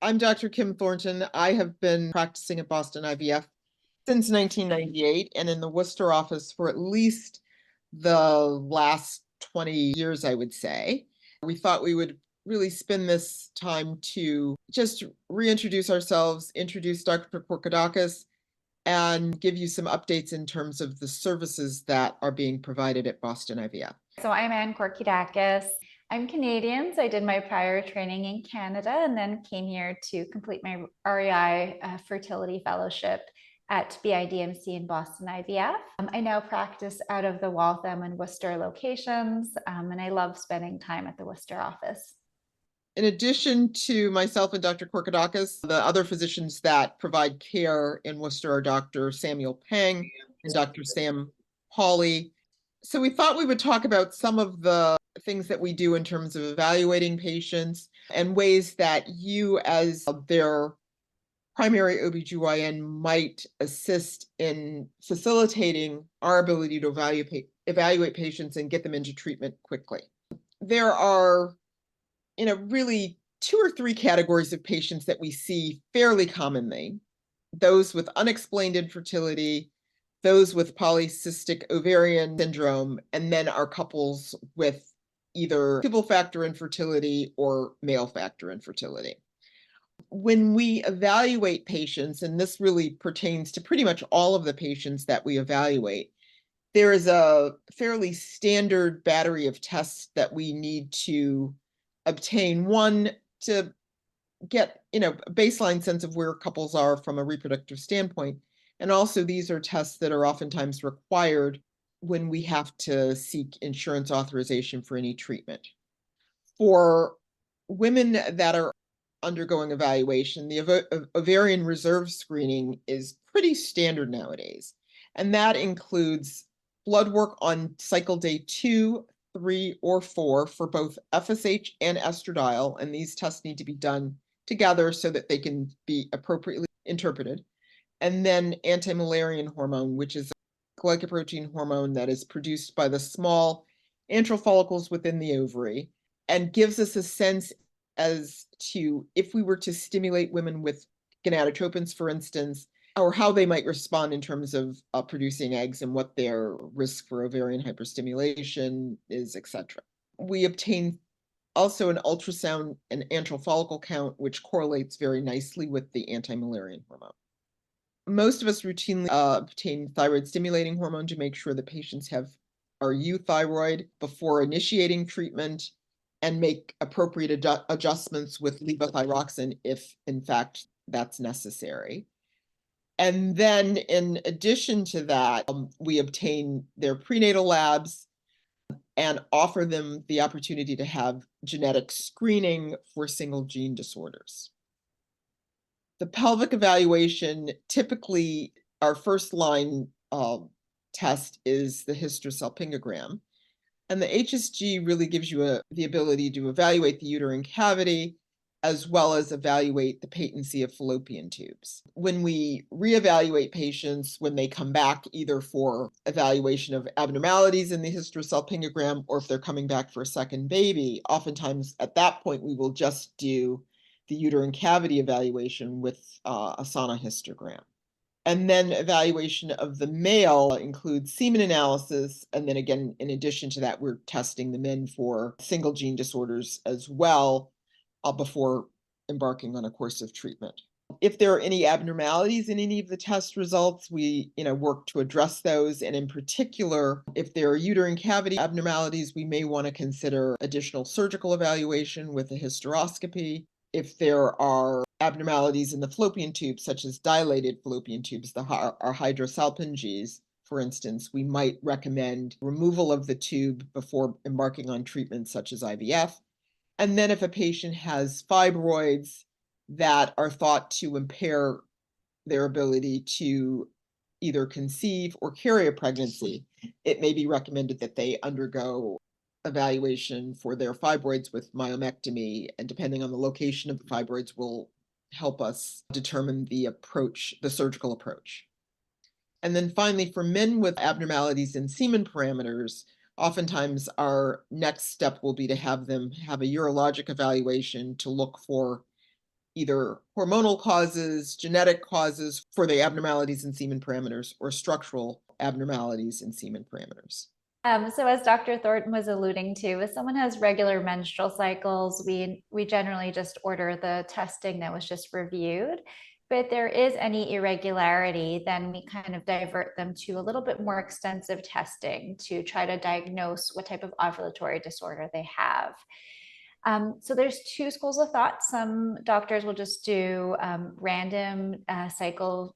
I'm Dr. Kim Thornton. I have been practicing at Boston IVF since 1998 and in the Worcester office for at least the last 20 years, I would say. We thought we would really spend this time to just reintroduce ourselves, introduce Dr. Korkidakis, and give you some updates in terms of the services that are being provided at Boston IVF. So I'm Ann Korkidakis. I'm Canadian, so I did my prior training in Canada and then came here to complete my REI fertility fellowship at BIDMC in Boston IVF. I now practice out of the Waltham and Worcester locations, and I love spending time at the Worcester office. In addition to myself and Dr. Korkidakis, the other physicians that provide care in Worcester are Dr. Samuel Peng and Dr. Sam Pauli. So we thought we would talk about some of the things that we do in terms of evaluating patients and ways that you as their primary OBGYN might assist in facilitating our ability to evaluate patients and get them into treatment quickly. There are really 2 or 3 categories of patients that we see fairly commonly. Those with unexplained infertility, those with polycystic ovarian syndrome, and then our couples with either tubal factor infertility or male factor infertility. When we evaluate patients, and this really pertains to pretty much all of the patients that we evaluate, there is a fairly standard battery of tests that we need to obtain. One, to get a baseline sense of where couples are from a reproductive standpoint. And also these are tests that are oftentimes required when we have to seek insurance authorization for any treatment. For women that are undergoing evaluation, the ovarian reserve screening is pretty standard nowadays. And that includes blood work on cycle day 2, 3, or 4 for both FSH and estradiol, and these tests need to be done together so that they can be appropriately interpreted. And then anti-Müllerian hormone, which is a glycoprotein hormone that is produced by the small antral follicles within the ovary and gives us a sense as to if we were to stimulate women with gonadotropins, for instance, or how they might respond in terms of producing eggs and what their risk for ovarian hyperstimulation is, etc. We obtain also an ultrasound and antral follicle count, which correlates very nicely with the anti-Müllerian hormone. Most of us routinely obtain thyroid stimulating hormone to make sure the patients have our euthyroid before initiating treatment and make appropriate adjustments with levothyroxine if, in fact, that's necessary. And then in addition to that, we obtain their prenatal labs and offer them the opportunity to have genetic screening for single gene disorders. The pelvic evaluation, typically our first line test is the hysterosalpingogram. And the HSG really gives you the ability to evaluate the uterine cavity as well as evaluate the patency of fallopian tubes. When we reevaluate patients, when they come back either for evaluation of abnormalities in the hysterosalpingogram or if they're coming back for a second baby, oftentimes at that point we will just do the uterine cavity evaluation with a sonohysterogram. And then evaluation of the male includes semen analysis. And then again, in addition to that, we're testing the men for single gene disorders as well before embarking on a course of treatment. If there are any abnormalities in any of the test results, we work to address those. And in particular, if there are uterine cavity abnormalities, we may want to consider additional surgical evaluation with a hysteroscopy. If there are abnormalities in the fallopian tubes, such as dilated fallopian tubes, our hydrosalpinges, for instance, we might recommend removal of the tube before embarking on treatments such as IVF. And then if a patient has fibroids that are thought to impair their ability to either conceive or carry a pregnancy, it may be recommended that they undergo evaluation for their fibroids with myomectomy, and depending on the location of the fibroids will help us determine the surgical approach. And then finally, for men with abnormalities in semen parameters, oftentimes our next step will be to have them have a urologic evaluation to look for either hormonal causes, genetic causes for the abnormalities in semen parameters, or structural abnormalities in semen parameters. So as Dr. Thornton was alluding to, if someone has regular menstrual cycles, we generally just order the testing that was just reviewed. But if there is any irregularity, then we kind of divert them to a little bit more extensive testing to try to diagnose what type of ovulatory disorder they have. So there's two schools of thought. Some doctors will just do random cycle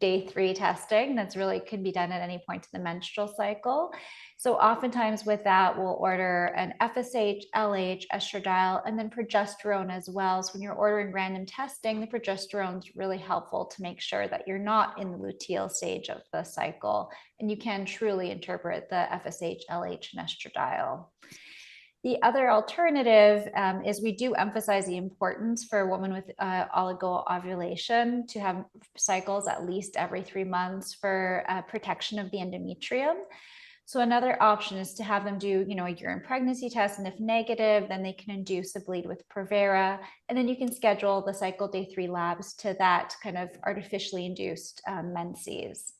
day 3 testing that's really could be done at any point in the menstrual cycle. So oftentimes with that, we'll order an FSH, LH, estradiol, and then progesterone as well. So when you're ordering random testing, the progesterone is really helpful to make sure that you're not in the luteal stage of the cycle, and you can truly interpret the FSH, LH, and estradiol. The other alternative is we do emphasize the importance for a woman with oligo-ovulation to have cycles at least every 3 months for protection of the endometrium. So another option is to have them do, a urine pregnancy test, and if negative, then they can induce a bleed with Provera, and then you can schedule the cycle day 3 labs to that kind of artificially induced menses.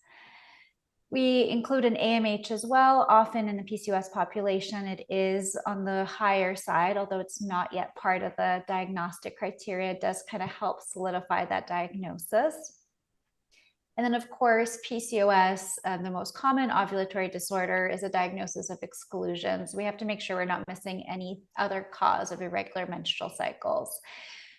We include an AMH as well. Often in the PCOS population, it is on the higher side, although it's not yet part of the diagnostic criteria. It does kind of help solidify that diagnosis. And then, of course, PCOS, the most common ovulatory disorder, is a diagnosis of exclusions. We have to make sure we're not missing any other cause of irregular menstrual cycles.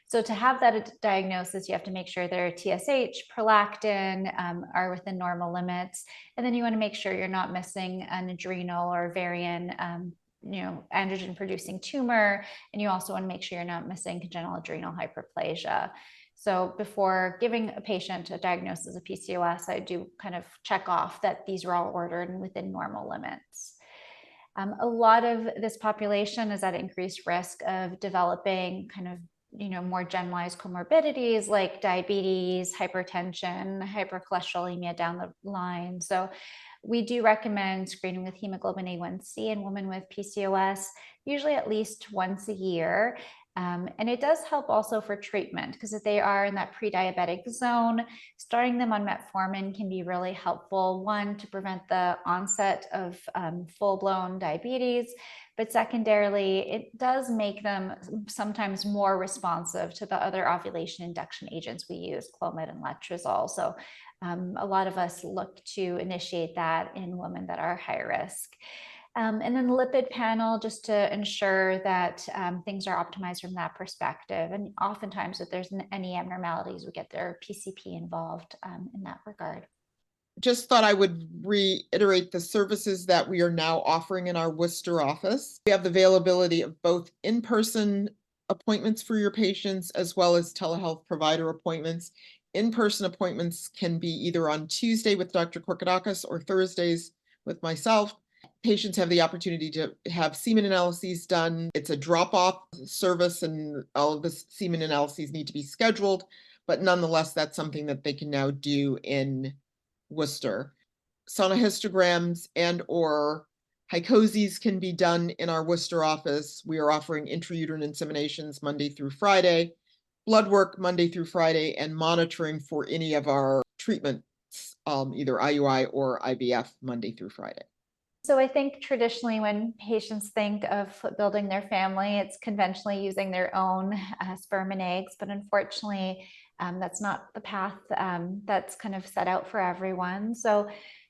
So to have that diagnosis, you have to make sure their TSH, prolactin are within normal limits. And then you want to make sure you're not missing an adrenal or ovarian, androgen producing tumor. And you also want to make sure you're not missing congenital adrenal hyperplasia. So before giving a patient a diagnosis of PCOS, I do kind of check off that these are all ordered and within normal limits. A lot of this population is at increased risk of developing kind of more generalized comorbidities like diabetes, hypertension, hypercholesterolemia down the line. So we do recommend screening with hemoglobin A1C in women with PCOS, usually at least once a year. And it does help also for treatment, because if they are in that pre-diabetic zone, starting them on metformin can be really helpful. One, to prevent the onset of full-blown diabetes, but secondarily, it does make them sometimes more responsive to the other ovulation induction agents we use, Clomid and letrozole. So a lot of us look to initiate that in women that are high risk. And then the lipid panel, just to ensure that things are optimized from that perspective. And oftentimes, if there's any abnormalities, we get their PCP involved in that regard. Just thought I would reiterate the services that we are now offering in our Worcester office. We have the availability of both in-person appointments for your patients as well as telehealth provider appointments. In-person appointments can be either on Tuesday with Dr. Korkidakis or Thursdays with myself. Patients have the opportunity to have semen analyses done. It's a drop-off service, and all of the semen analyses need to be scheduled, but nonetheless, that's something that they can now do in Worcester. Sonohistograms and or hycoses can be done in our Worcester office. We are offering intrauterine inseminations Monday through Friday, blood work Monday through Friday, and monitoring for any of our treatments, either IUI or IVF, Monday through Friday. So I think traditionally when patients think of building their family, it's conventionally using their own sperm and eggs, but unfortunately, that's not the path that's kind of set out for everyone. So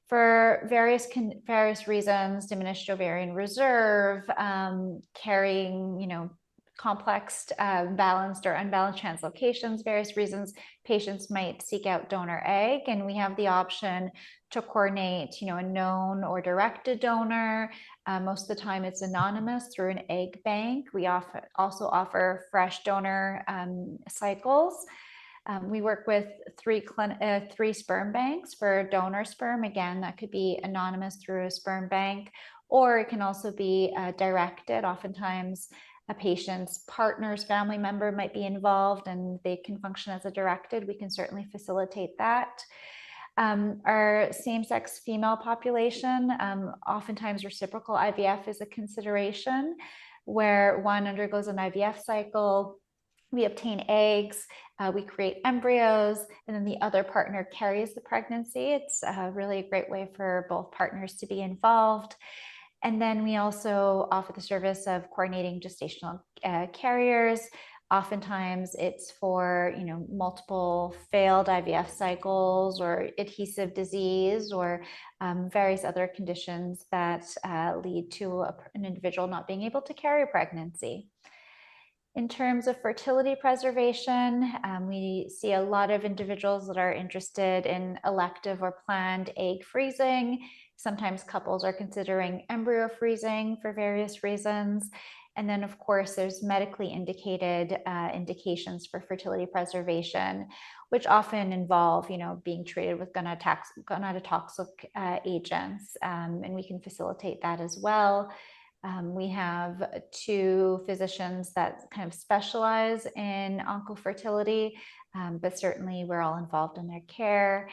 for various reasons, diminished ovarian reserve, carrying, complex balanced or unbalanced translocations, various reasons, patients might seek out donor egg, and we have the option to coordinate, a known or directed donor. Most of the time it's anonymous through an egg bank. We also offer fresh donor cycles. We work with three sperm banks for donor sperm. Again, that could be anonymous through a sperm bank, or it can also be directed. Oftentimes a patient's partner's family member might be involved and they can function as a directed. We can certainly facilitate that. Our same-sex female population, oftentimes reciprocal IVF is a consideration, where one undergoes an IVF cycle, We obtain eggs, we create embryos, and then the other partner carries the pregnancy. It's really a great way for both partners to be involved. And then we also offer the service of coordinating gestational carriers. Oftentimes it's for, multiple failed IVF cycles or adhesive disease or various other conditions that lead to an individual not being able to carry a pregnancy. In terms of fertility preservation, we see a lot of individuals that are interested in elective or planned egg freezing. Sometimes couples are considering embryo freezing for various reasons. And then, of course, there's medically indicated indications for fertility preservation, which often involve, being treated with gonadotoxic agents, and we can facilitate that as well. We have 2 physicians that kind of specialize in oncofertility, but certainly we're all involved in their care.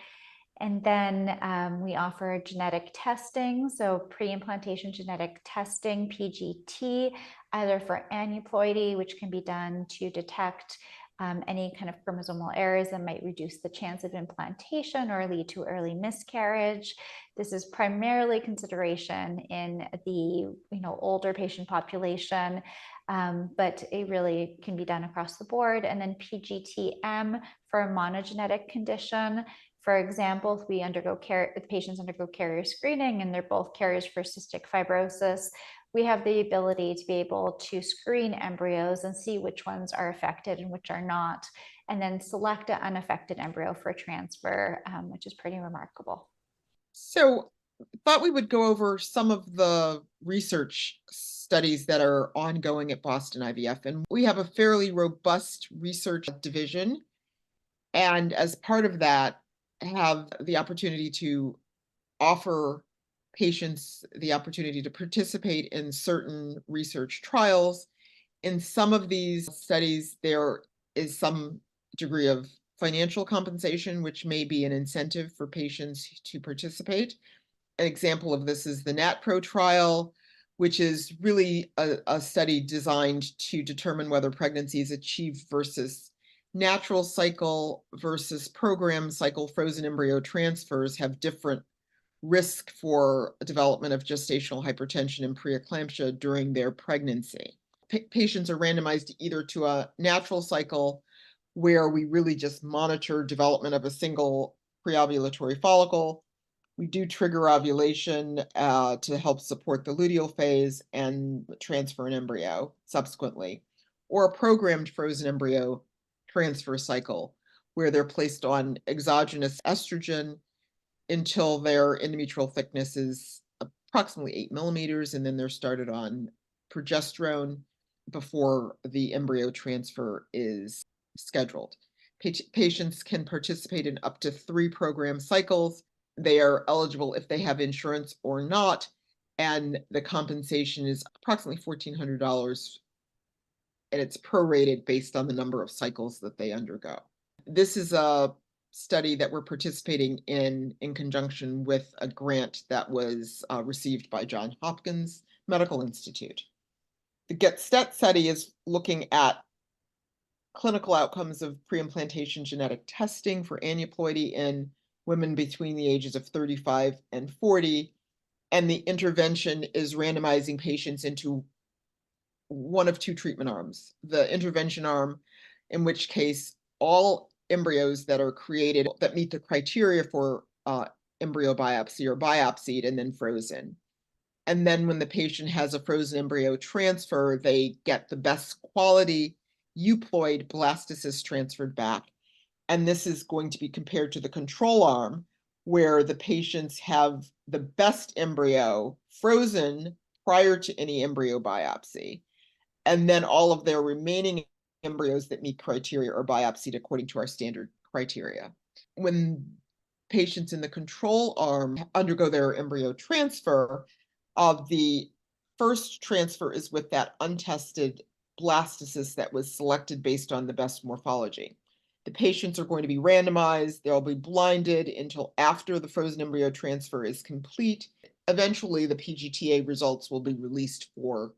And then we offer genetic testing, so pre-implantation genetic testing, PGT, either for aneuploidy, which can be done to detect any kind of chromosomal errors that might reduce the chance of implantation or lead to early miscarriage. This is primarily consideration in the older patient population, but it really can be done across the board. And then PGTM for a monogenetic condition. For example, if the patients undergo carrier screening and they're both carriers for cystic fibrosis, we have the ability to be able to screen embryos and see which ones are affected and which are not, and then select an unaffected embryo for transfer, which is pretty remarkable. So thought we would go over some of the research studies that are ongoing at Boston IVF. And we have a fairly robust research division. And as part of that, have the opportunity to offer patients the opportunity to participate in certain research trials. In some of these studies, there is some degree of financial compensation, which may be an incentive for patients to participate. An example of this is the NatPro trial, which is really a study designed to determine whether pregnancy is achieved versus natural cycle versus program cycle. Frozen embryo transfers have different risk for development of gestational hypertension and preeclampsia during their pregnancy. Patients are randomized either to a natural cycle where we really just monitor development of a single preovulatory follicle. We do trigger ovulation to help support the luteal phase and transfer an embryo subsequently, or a programmed frozen embryo transfer cycle where they're placed on exogenous estrogen until their endometrial thickness is approximately 8 millimeters, and then they're started on progesterone before the embryo transfer is scheduled. Patients can participate in up to 3 program cycles. They are eligible if they have insurance or not, and the compensation is approximately $1,400, and it's prorated based on the number of cycles that they undergo. This is a study that we're participating in conjunction with a grant that was received by Johns Hopkins Medical Institute. The GET-STET study is looking at clinical outcomes of pre-implantation genetic testing for aneuploidy in women between the ages of 35 and 40, and the intervention is randomizing patients into one of 2 treatment arms. The intervention arm, in which case all embryos that are created that meet the criteria for embryo biopsy are biopsied and then frozen. And then when the patient has a frozen embryo transfer, they get the best quality euploid blastocyst transferred back. And this is going to be compared to the control arm, where the patients have the best embryo frozen prior to any embryo biopsy. And then all of their remaining embryos that meet criteria are biopsied according to our standard criteria. When patients in the control arm undergo their embryo transfer, the first transfer is with that untested blastocyst that was selected based on the best morphology. The patients are going to be randomized. They'll be blinded until after the frozen embryo transfer is complete. Eventually, the PGTA results will be released for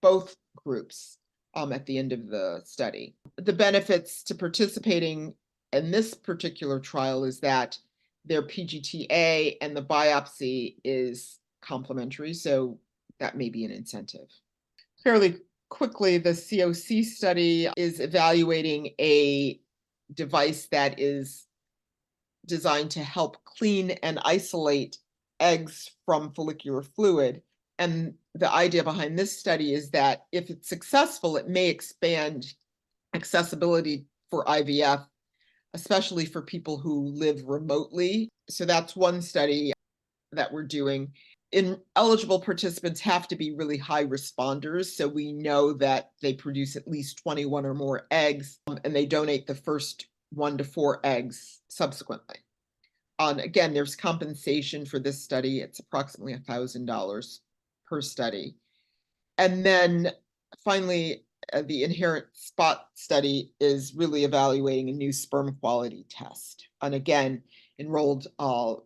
both groups. at the end of the study. The benefits to participating in this particular trial is that their PGTA and the biopsy is complementary, so that may be an incentive. Fairly quickly, the COC study is evaluating a device that is designed to help clean and isolate eggs from follicular fluid. And the idea behind this study is that if it's successful, it may expand accessibility for IVF, especially for people who live remotely. So that's one study that we're doing. Eligible participants have to be really high responders. So we know that they produce at least 21 or more eggs, and they donate the first 1 to 4 eggs subsequently. Again, there's compensation for this study. It's approximately $1,000 per study. And then finally, the Inherent Spot study is really evaluating a new sperm quality test. And again, enrolled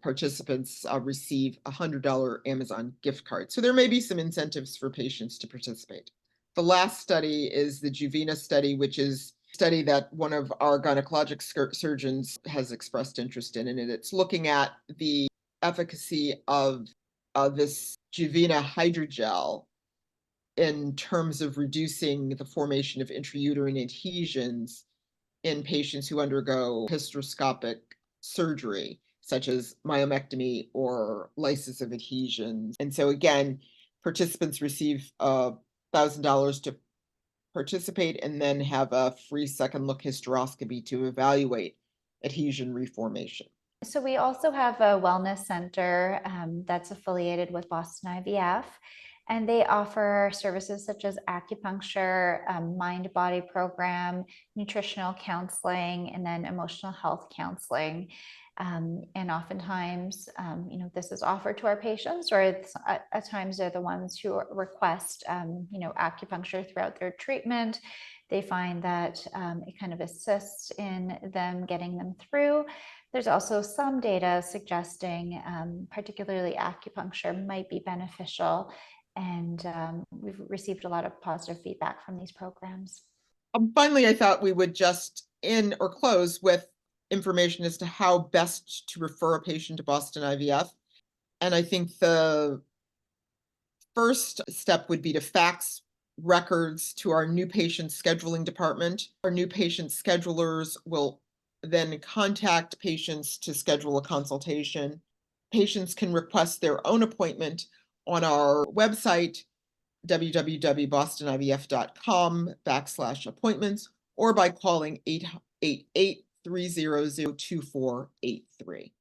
participants receive a $100 Amazon gift card. So there may be some incentives for patients to participate. The last study is the Juvena study, which is a study that one of our gynecologic surgeons has expressed interest in, and it's looking at the efficacy of this Juvena hydrogel in terms of reducing the formation of intrauterine adhesions in patients who undergo hysteroscopic surgery, such as myomectomy or lysis of adhesions. And so again, participants receive $1,000 to participate and then have a free second look hysteroscopy to evaluate adhesion reformation. So we also have a wellness center that's affiliated with Boston IVF, and they offer services such as acupuncture, mind-body program, nutritional counseling, and then emotional health counseling. And oftentimes, this is offered to our patients, or at times they're the ones who request, acupuncture throughout their treatment. They find that it kind of assists in them getting them through. There's also some data suggesting particularly acupuncture might be beneficial, and we've received a lot of positive feedback from these programs. Finally, I thought we would just end or close with information as to how best to refer a patient to Boston IVF. And I think the first step would be to fax records to our new patient scheduling department. Our new patient schedulers will then contact patients to schedule a consultation. Patients can request their own appointment on our website, www.bostonivf.com/appointments, or by calling 888-300-2483.